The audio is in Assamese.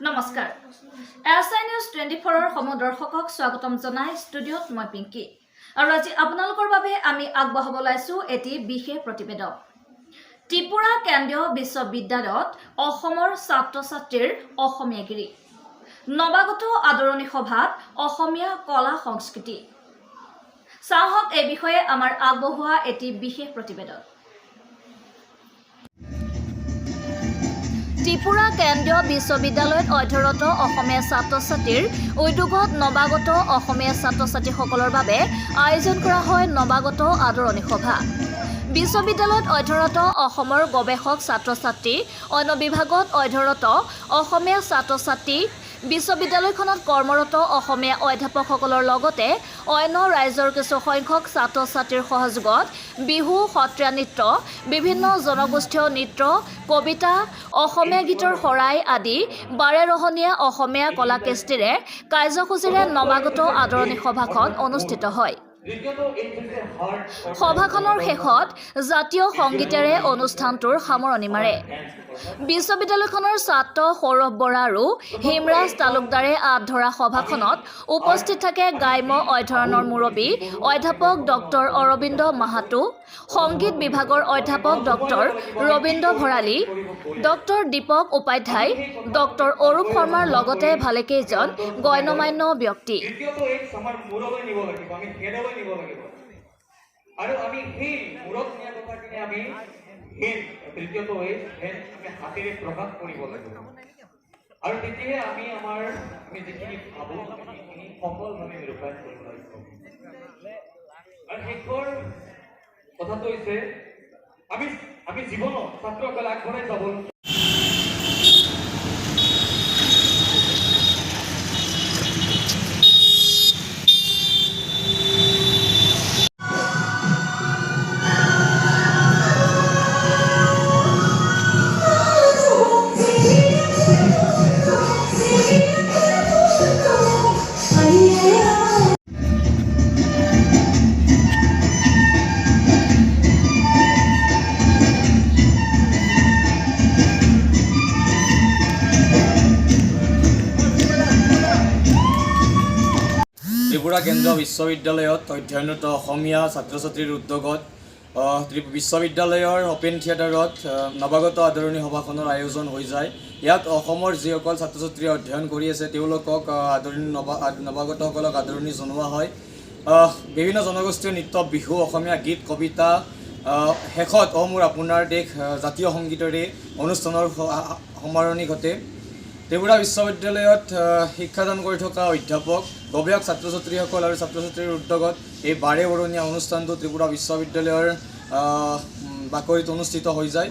নমস্কাৰ এছআই নিউজ 24ৰ সমদৰ্শকক স্বাগতম জনাই ষ্টুডিঅ'ত মই পিংকি আৰু আজি আপোনালোকৰ বাবে আমি আগবঢ়াব লাইছো এটি বিশেষ প্ৰতিবেদন ত্ৰিপুৰা কেন্দ্ৰীয় বিশ্ববিদ্যালয়ত অসমৰ ছাত্ৰ-ছাত্ৰীৰ অসমীয়াগিৰি নৱাগত আদৰণি সভাত অসমীয়া কলা সংস্কৃতি চাহক এই বিষয়ে আমাৰ আগবঢ়োৱা এটি বিশেষ প্ৰতিবেদন ত্ৰিপুৰা কেন্দ্ৰীয় বিশ্ববিদ্যালয়ত অধ্যয়নৰত অসমীয়া ছাত্ৰ-ছাত্ৰীৰ উদ্যোগত নৱাগত অসমীয়া ছাত্ৰ-ছাত্ৰীসকলৰ বাবে আয়োজন কৰা হয় নৱাগত আদৰণি সভা বিশ্ববিদ্যালয়ত অধ্যয়নৰত অসমৰ গৱেষক ছাত্ৰ-ছাত্ৰী অন্য বিভাগত অধ্যয়নৰত অসমীয়া ছাত্ৰ-ছাত্ৰী বিশ্ববিদ্যালয়খনত কৰ্মৰত অসমীয়া অধ্যাপকসকলৰ লগতে অন্য ৰাজ্যৰ কিছু সংখ্যক ছাত্ৰ-ছাত্ৰীৰ সহযোগত বিহু সত্ৰীয়া নৃত্য বিভিন্ন জনগোষ্ঠীয় নৃত্য কবিতা অসমীয়া গীতৰ শৰাই আদি বাৰেৰহণীয়া অসমীয়া কলাকৃষ্টিৰে কাৰ্যসূচীৰে নৱাগত আদৰণি সভাখন অনুষ্ঠিত হয় সভাখনৰ শেষত জাতীয় সংগীতেৰে অনুষ্ঠানটোৰ সামৰণি মাৰে বিশ্ববিদ্যালয়খনৰ ছাত্ৰ সৌৰভ বৰা আৰু হিমৰাজ তালুকদাৰে আঁত ধৰা সভাখনত উপস্থিত থাকে গ্ৰাম্য অধ্যয়নৰ মুৰব্বী অধ্যাপক ডক্টৰ অৰবিন্দ মাহাতো সংগীত বিভাগৰ অধ্যাপক doctor Rabindra Bharali doctor Dipak Upadhyay doctor Arup শৰ্মাৰ লগতে ভালেকেইজন গণ্যমান্য ব্যক্তি আৰু আমি সেই মূৰত নিয়া কথাখিনি আমি তৃতীয়টো হৈ আমি হাতেৰে প্ৰকাশ কৰিব লাগিব আৰু তেতিয়াহে আমি যিখিনি ভাবোঁ সেইখিনি সফলভাৱে ৰূপায়ণ কৰিব লাগিব আৰু শেষৰ কথাটো হৈছে আমি জীৱনত ছাত্ৰসকল আগবঢ়াই যাব ত্ৰিপুৰা কেন্দ্ৰীয় বিশ্ববিদ্যালয়ত অধ্যয়নৰত অসমীয়া ছাত্ৰ-ছাত্ৰীৰ উদ্যোগত বিশ্ববিদ্যালয়ৰ অপেন থিয়েটাৰত নৱাগত আদৰণি সভাখনৰ আয়োজন হৈ যায় ইয়াত অসমৰ যিসকল ছাত্ৰ-ছাত্ৰীয়ে অধ্যয়ন কৰি আছে তেওঁলোকক নৱাগতসকলক আদৰণি জনোৱা হয় বিভিন্ন জনগোষ্ঠীয় নৃত্য বিহু অসমীয়া গীত কবিতা শেষত মোৰ আপোনাৰ দেশ জাতীয় সংগীতেৰে অনুষ্ঠানৰ সামৰণি ঘটে ত্ৰিপুৰা বিশ্ববিদ্যালয়ত শিক্ষাদান কৰি থকা অধ্যাপক গৱেষক ছাত্ৰ-ছাত্ৰীসকল আৰু ছাত্ৰ-ছাত্ৰীৰ উদ্যোগত এই বাৰেবৰণীয়া অনুষ্ঠানটো ত্ৰিপুৰা বিশ্ববিদ্যালয়ৰ বাকৰিত অনুষ্ঠিত হৈ যায়